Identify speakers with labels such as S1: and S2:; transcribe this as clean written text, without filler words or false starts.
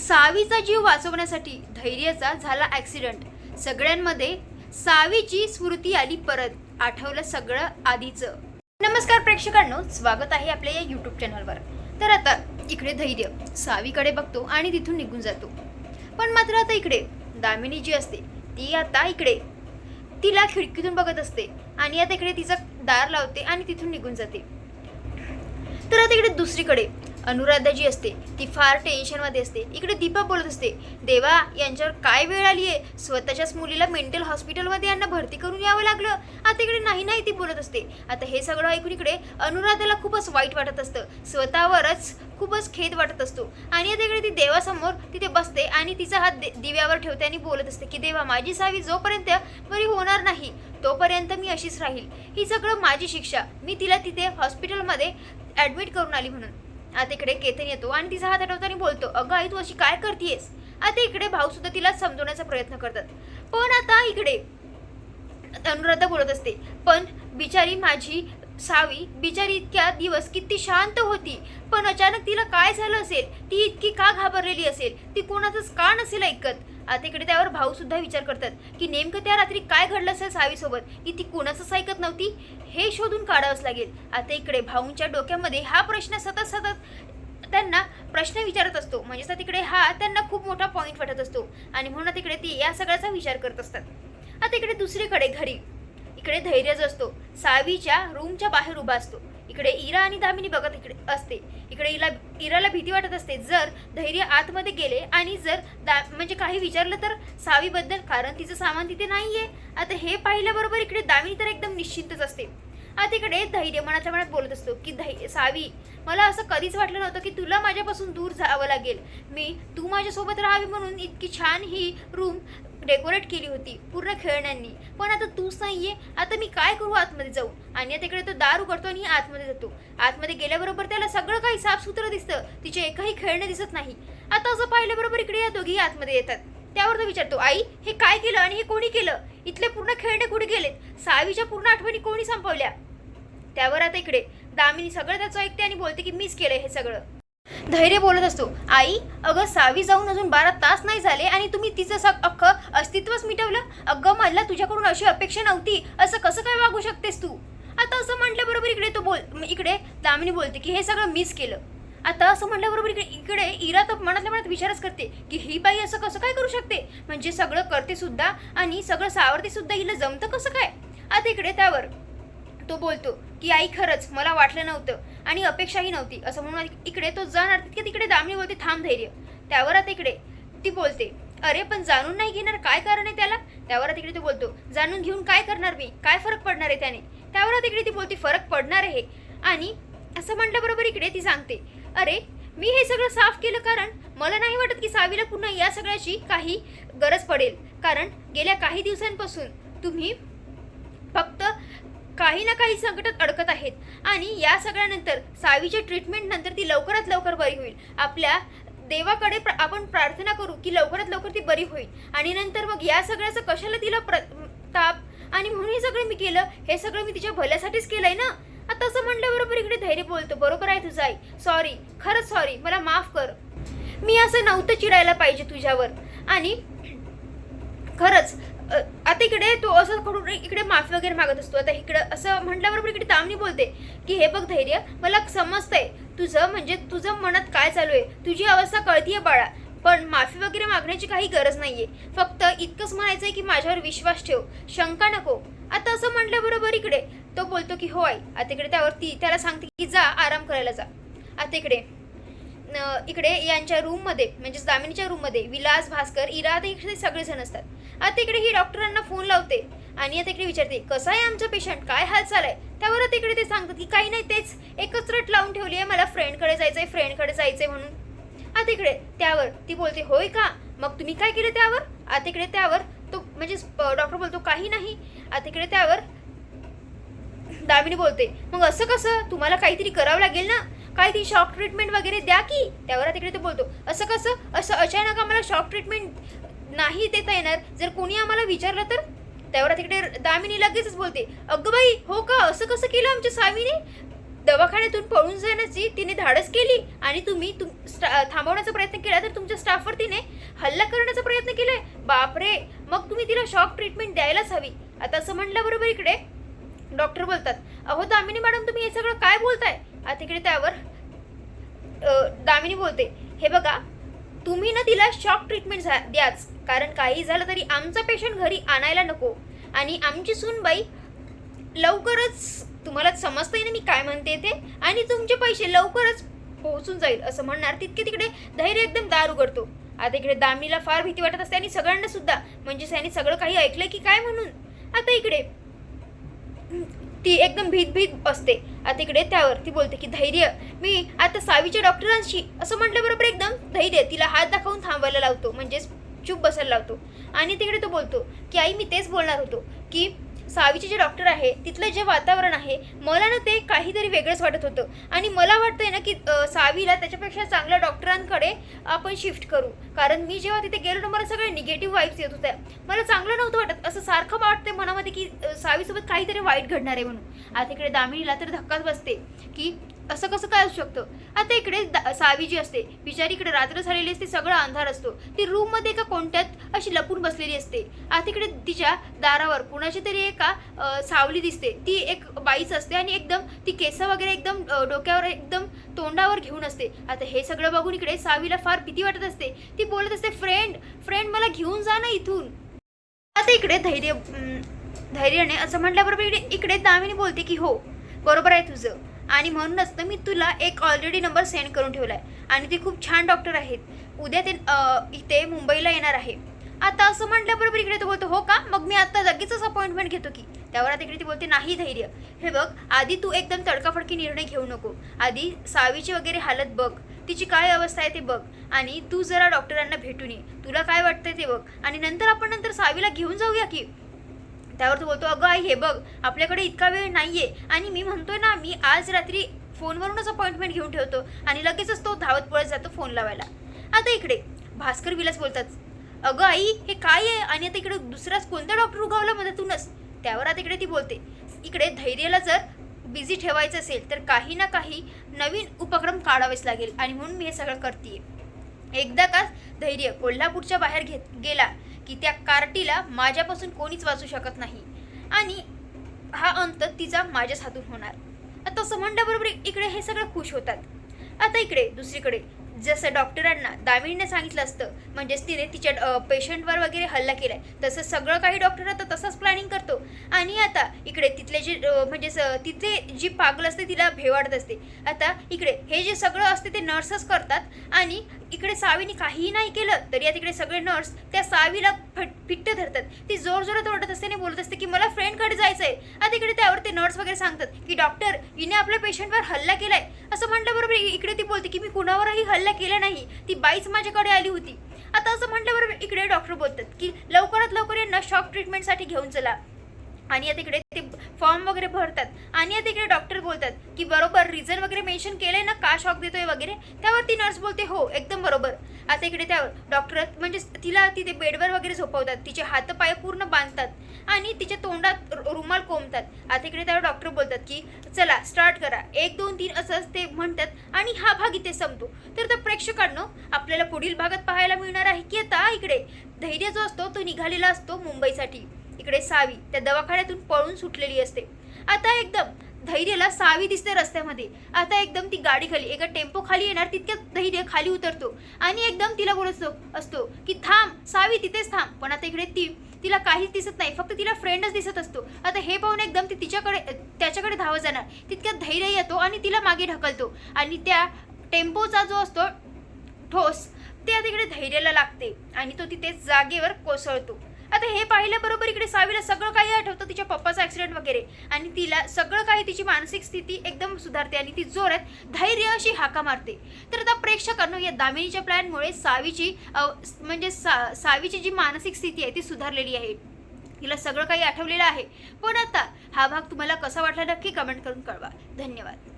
S1: सावीचा जीव वाचवण्यासाठी धैर्याचा झाला ॲक्सिडेंट. सगळ्यांमध्ये सावीची स्मृती आली परत. आठवलं सगळं आधीचं. नमस्कार प्रेक्षकांनो, स्वागत आहे आपल्या या यूट्यूब चॅनलवर. तर आता इकडे धैर्य सावीकडे बघतो आणि तिथून निघून जातो. पण मात्र आता इकडे दामिनी जी असते ती आता इकडे तिला खिडकीतून बघत असते आणि आता इकडे तिचं दार लावते आणि तिथून निघून जाते. तर आता इकडे दुसरीकडे अनुराधा जी असते ती फार टेन्शनमध्ये असते. इकडे दीपा बोलत असते, देवा यांच्यावर काय वेळ आली आहे, स्वतःच्याच मुलीला मेंटल हॉस्पिटलमध्ये यांना भरती करून यावं लागलं. आता इकडे नाही ती बोलत असते. आता हे सगळं ऐकून इकडे अनुराधाला खूपच वाईट वाटत असतं, स्वतःवरच खूपच खेद वाटत असतो. आणि आता इकडे ती देवासमोर तिथे बसते आणि तिचा हात दिव्यावर ठेवते आणि बोलत असते की देवा, माझी सावी जोपर्यंत बरी होणार नाही तोपर्यंत मी अशीच राहील. ही सगळं माझी शिक्षा, मी तिला तिथे हॉस्पिटलमध्ये ॲडमिट करून आली म्हणून. आता इकडे केतन येतो आणि तिचा हात हटवतो आणि बोलतो, अगं आई तू अशी काय करतेयस. आता इकडे भाऊ सुद्धा तिला समजवण्याचा प्रयत्न करतात. पण आता इकडे अनुराधा बोलत असते, पण बिचारी माझी सावी बिचारी इतक्या दिवस किती शांत होती, पण अचानक तिला काय झालं असेल, ती इतकी का घाबरलेली असेल, ती कोणाचंच का नसेल ऐकत. आता इकडे त्यावर भाऊ सुद्धा विचार करतात की नेमकं त्या रात्री काय घडलं असेल सावीसोबत, की ती कोणाचंच ऐकत नव्हती, हे शोधून काढावंच लागेल. आता इकडे भाऊंच्या डोक्यामध्ये हा प्रश्न सतत त्यांना प्रश्न विचारत असतो. म्हणजे तिकडे हा त्यांना खूप मोठा पॉईंट वाटत असतो आणि म्हणून तिकडे ती या सगळ्याचा विचार करत असतात. आता इकडे दुसरीकडे घरी इकडे धैर्य जो असतो सावीच्या रूमच्या बाहेर उभा असतो. इकडे इरा आणि दामिनी बघत इकडे असते. इकडे इराला भीती वाटत असते, जर धैर्य आतमध्ये गेले आणि जर म्हणजे काही विचारलं तर सावीबद्दल, कारण तिचं सामान तिथे नाहीये. आता हे पाहिल्याबरोबर इकडे दामिनी तर एकदम निश्चिंतच असते. आता इकडे धैर्य मनातल्या मनात बोलत असतो की सावी, मला असं कधीच वाटलं नव्हतं की तुला माझ्यापासून दूर जावं लागेल. तू माझ्यासोबत राहावी म्हणून इतकी छान ही रूम डेकोरेट केली होती पूर्ण खेळण्यांनी, पण आता तूच नाहीये. आता मी काय करू, आतमध्ये जाऊ. आणि आता इकडे तो दार उघडतो आणि आतमध्ये जातो. आतमध्ये गेल्याबरोबर त्याला सगळं काही साफसुथरं दिसतं, तिचे एकही खेळणे दिसत नाही. आता असं पाहिल्याबरोबर इकडे या दोघी आतमध्ये येतात. त्यावर तो विचारतो, आई हे काय केलं आणि हे कोणी केलं, इथले पूर्ण खेळणे कुठे गेलेत, सावीच्या पूर्ण आठवणी कोणी संपवल्या. त्यावर आता इकडे दामिनी सगळं त्याचं ऐकते आणि बोलते की मीच केलंय हे सगळं. धैर्य बोलत असतो, आई अगं सावी जाऊन अजून 12 तास नाही झाले आणि तुम्ही तिचं अख्खं अस्तित्वच मिटवलं. अगं मला तुझ्याकडून अशी अपेक्षा नव्हती, असं कसं काय वागू शकतेस तू. आता असं म्हटल्याबरोबर इकडे इकडे दामिनी बोलते की हे सगळं मिस केलं. आता असं म्हटल्याबरोबर इकडे इरा तर मनातल्या मनात विचारच करते की ही बाई असं कसं काय करू शकते, म्हणजे सगळं करते सुद्धा आणि सगळं सावरते सुद्धा, हिला जमतं कसं काय. आता इकडे त्यावर तो बोलतो की आई खरंच मला वाटलं नव्हतं आणि अपेक्षाही नव्हती, असं म्हणून इकडे तो जाणार तितके तिकडे दामिनी बोलते, थांब धैर्य. त्यावर आता इकडे ती बोलते, अरे पण जाणून नाही घेणार, काय कारण आहे त्याला. त्यावर आता इकडे तो बोलतो, जाणून घेऊन काय करणार मी, काय फरक पडणार आहे त्याने. त्यावर आता इकडे ती बोलते, फरक पडणार आहे. आणि असं म्हटल्याबरोबर इकडे ती सांगते, अरे मी हे सगळं साफ केलं कारण मला नाही वाटत की सावीला पुन्हा या सगळ्याची काही गरज पडेल, कारण गेल्या काही दिवसांपासून तुम्ही फक्त काही ना काही संकटात अडकत आहेत आणि या सगळ्यानंतर सावीच्या ट्रीटमेंट नंतर ती लवकरात लवकर बरी होईल. आपल्या देवाकडे आपण प्रार्थना करू की लवकरात लवकर ती बरी होईल आणि नंतर मग या सगळ्याचं कशाला तिला ताप, आणि म्हणून हे सगळं मी केलं, हे सगळं मी तिच्या भल्यासाठीच केलंय ना. आता असं म्हटल्याबरोबर इकडे धैर्य बोलतो, बरोबर आहे तुझं आई, सॉरी, खरंच सॉरी, मला माफ कर, मी असं नव्हतं चिडायला पाहिजे तुझ्यावर. आणि खरंच आता इकडे तो असं करून इकडे माफी वगैरे मागत असतो. आता इकडे असं म्हटल्याबरोबर इकडे दामिनी बोलते की हे बघ धैर्य, मला समजतंय तुझं, म्हणजे तुझं मनात काय चालू आहे, तुझी अवस्था कळतीये बाळा, पण माफी वगैरे मागण्याची काही गरज नाहीये, फक्त इतकंच म्हणायचंय की माझ्यावर विश्वास ठेव, शंका नको. आता असं म्हटल्याबरोबर इकडे तो बोलतो की हो आई. आता इकडे त्याला सांगते की जा आराम करायला जा. आता इकडे यांच्या रूममध्ये म्हणजेच दामिनीच्या रूममध्ये विलास, भास्कर, इरा आता इकडे सगळेजण असतात. आता इकडे ही डॉक्टरांना फोन लावते आणि आता इकडे विचारते कसं आहे आमचं पेशंट, काय हालचाल आहे. त्यावर आता इकडे ते सांगतात की काही नाही, तेच एकच रट लावून ठेवली आहे, मला फ्रेंडकडे जायचंय म्हणून. आता इकडे त्यावर ती बोलते, होय का, मग तुम्ही काय केलं त्यावर. आता इकडे त्यावर तो म्हणजे डॉक्टर बोलतो काही नाही. आता इकडे त्यावर दामिनी बोलते, मग असं कसं, तुम्हाला काहीतरी करावं लागेल ना, काहीतरी शॉक ट्रीटमेंट वगैरे द्या की. त्यावर तिकडे तो बोलतो, असं कसं, असं अचानक आम्हाला शॉक ट्रीटमेंट नाही देता येणार, जर कोणी आम्हाला विचारलं तर. त्यावर तिकडे दामिनी लगेचच बोलते, अगं बाई हो का, असं कसं केलं आमच्या सावीने, दवाखान्यातून पळून जाण्याची तिने धाडस केली आणि तुम्ही थांबवण्याचा प्रयत्न केला, तर तुमच्या स्टाफवर तिने हल्ला करण्याचा प्रयत्न केलाय. बापरे, मग तुम्ही तिला शॉक ट्रीटमेंट द्यायलाच हवी. आता असं म्हटल्याबरोबर इकडे डॉक्टर बोलतात, अहो दामिनी मॅडम, तुम्ही हे सगळं काय बोलताय. आता इकडे त्यावर दामिनी बोलते, हे बघा, तुम्ही ना तिला शॉक ट्रीटमेंट द्याच, कारण काही झालं तरी आमचा पेशंट घरी आणायला नको आणि आमची सूनबाई लवकरच, तुम्हाला समजतंय ना मी काय म्हणते ते, आणि तुमचे पैसे लवकरच पोहोचून जाईल असं म्हणणार तितके तिकडे धैर्य एकदम दार उघडतो. आता इकडे दामिनीला फार भीती वाटत असते आणि सगळ्यांना सुद्धा, म्हणजे त्यांनी सगळं काही ऐकलंय की काय म्हणून. आता इकडे ती एकदम भीत असते. आता इकडे त्यावर ती बोलते की धैर्य, मी आता सावीच्या डॉक्टरांशी, असं म्हटल्याबरोबर एकदम धैर्य तिला हात दाखवून थांबायला लावतो, म्हणजेच चूप बसायला लावतो. आणि तिकडे तो बोलतो की आई, मी तेच बोलणार होतो की सावीचे जे डॉक्टर आहे तिथलं जे वातावरण आहे, मला ना ते काहीतरी वेगळंच वाटत होतं आणि मला वाटतंय ना की सावीला त्याच्यापेक्षा चांगल्या डॉक्टरांकडे आपण शिफ्ट करू, कारण मी जेव्हा तिथे गेलो ना, मला सगळे निगेटिव्ह वाईब्स येत होत्या, मला चांगलं नव्हतं वाटत. असं सारखं वाटतंय मनामध्ये की सावीसोबत काहीतरी वाईट घडणार आहे म्हणून. आता इकडे दामिनीला तर धक्काच बसते की असं कसं काय असू शकतं. आता इकडे सावी जी असते बिचारी, इकडे रात्र झालेली असते, सगळा अंधार असतो, ती रूममध्ये एका कोणत्यात अशी लपून बसलेली असते. आता इकडे तिच्या दारावर कुणाची तरी एका सावली दिसते, ती एक बाईच असते आणि एकदम ती केस वगैरे एकदम डोक्यावर एकदम तोंडावर घेऊन असते. आता हे सगळं बघून इकडे सावीला फार भीती वाटत असते. ती बोलत असते, फ्रेंड मला घेऊन जा ना इथून. आता इकडे धैर्याने असं म्हटल्याबरोबर इकडे दामिनी बोलते की हो, बरोबर आहे तुझं, आणि म्हणूनच तर मी तुला एक ऑलरेडी नंबर सेंड करून ठेवला आहे आणि ते खूप छान डॉक्टर आहेत, उद्या ते इथे मुंबईला येणार आहे. आता असं म्हटल्याबरोबर इकडे तो बोलतो, हो का, मग मी आता लगेचच अपॉइंटमेंट घेतो की. त्यावर आता इकडे ती बोलते, नाही धैर्य, हे बघ, आधी तू एकदम तडकाफडकी निर्णय घेऊ नको, आधी सावीची वगैरे हालत बघ, तिची काय अवस्था आहे ते बघ, आणि तू जरा डॉक्टरांना भेटून ये, तुला काय वाटतंय ते बघ, आणि नंतर सावीला घेऊन जाऊया की. त्यावर तो बोलतो, अगं आई, हे बघ, आपल्याकडे इतका वेळ नाहीये आणि मी म्हणतोय ना, मी आज रात्री फोनवरूनच अपॉइंटमेंट घेऊन ठेवतो आणि लगेचच तो धावत पळत जातो फोन लावायला. आता इकडे भास्कर विलास बोलतात, अगं आई, हे काय आहे, आणि आता इकडे दुसराच कोणता डॉक्टर उगावला मदतूनच. त्यावर आता इकडे ती बोलते, इकडे धैर्याला जर बिझी ठेवायचं असेल तर काही ना काही नवीन उपक्रम काढावेच लागेल आणि म्हणून मी हे सगळं करते. एकदा का धैर्य कोल्हापूरच्या बाहेर गेला की त्या कार्टीला माझ्यापासून कोणीच वाचू शकत नाही आणि हा अंत तिचा माझ्याच हातून होणार. आता असं म्हणल्याबरोबर इकडे हे सगळं खुश होतात. आता इकडे दुसरीकडे जसं डॉक्टरांना दामिनीने सांगितलं असतं, म्हणजेच तिने तिच्या पेशंटवर वगैरे हल्ला केलाय, तसं सगळं काही डॉक्टर आता तसंच प्लॅनिंग करतो. आणि आता इकडे तिथले जे म्हणजे तिथले जी पागल असते तिला भेवाडत असते. आता इकडे हे जे सगळं असते ते नर्सच करतात आणि इकडे सावीने काहीही नाही केलं तरी आता इकडे सगळे नर्स त्या सावीला फिट्ट धरतात. ती जोरजोरात ओरडत असते आणि बोलत असते की मला फ्रेंडकडे जायचं आहे. आता इकडे त्यावर ते नर्स वगैरे सांगतात की डॉक्टर, हिने आपल्या पेशंटवर हल्ला केलाय. असं म्हटल्याबरोबर इकडे ती बोलते की मी कुणावरही हल्ला केला नाही, ती बाईच माझ्याकडे आली होती. आता असं म्हटल्याबरोबर इकडे डॉक्टर बोलतात की लवकरात लवकर यांना शॉक ट्रीटमेंटसाठी घेऊन चला. आणि आता इकडे ते फॉर्म वगैरे भरतात आणि आता इकडे डॉक्टर बोलतात की बरोबर रिझन वगैरे मेन्शन केलंय ना, का शॉक देतोय वगैरे. त्यावरती नर्स बोलते हो, एकदम बरोबर. आता इकडे त्यावर डॉक्टर म्हणजे तिला तिथे बेडवर वगैरे झोपवतात, तिचे हात पाय पूर्ण बांधतात आणि तिच्या तोंडात रुमाल कोंबतात. आता इकडे त्यावर डॉक्टर बोलतात की चला स्टार्ट करा, 1 2 3 असंच ते म्हणतात आणि हा भाग इथे संपतो. तर प्रेक्षकांनो, आपल्याला पुढील भागात पाहायला मिळणार आहे की आता इकडे धैर्य जो असतो तो निघालेला असतो मुंबईसाठी. इकडे सावी त्या दवाखान्यातून पळून सुटलेली असते. आता एकदम धैर्यला सावी दिसते रस्त्यामध्ये. आता एकदम ती गाडी खाली एका टेम्पो खाली येणार तितक्यात धैर्य खाली उतरतो आणि एकदम तिला बोलत असतो की थांब सावी, तिथेच थांब. पण आता इकडे तिला काहीच दिसत नाही, फक्त तिला फ्रेंडच दिसत असतो. आता हे पाहून एकदम ती त्याच्याकडे धावत जाणार तितक्यात धैर्य येतो आणि तिला मागे ढकलतो आणि त्या टेम्पोचा जो असतो ठोस ते आता इकडे धैर्याला लागते आणि तो तिथे जागेवर कोसळतो. आता हे पाहिल्याबरोबर इकडे सावीला सगळं काही आठवतं, तिच्या पप्पाचा ॲक्सिडेंट वगैरे, आणि तिला सगळं काही तिची मानसिक स्थिती एकदम सुधारते आणि ती जोरात धैर्य अशी हाका मारते. तर आता प्रेक्षकांनो, या दामिनीच्या प्लॅनमुळे सावीची म्हणजे सावीची जी मानसिक स्थिती आहे ती सुधारलेली आहे, तिला सगळं काही आठवलेलं आहे. पण आता हा भाग तुम्हाला कसा वाटला नक्की कमेंट करून कळवा. धन्यवाद.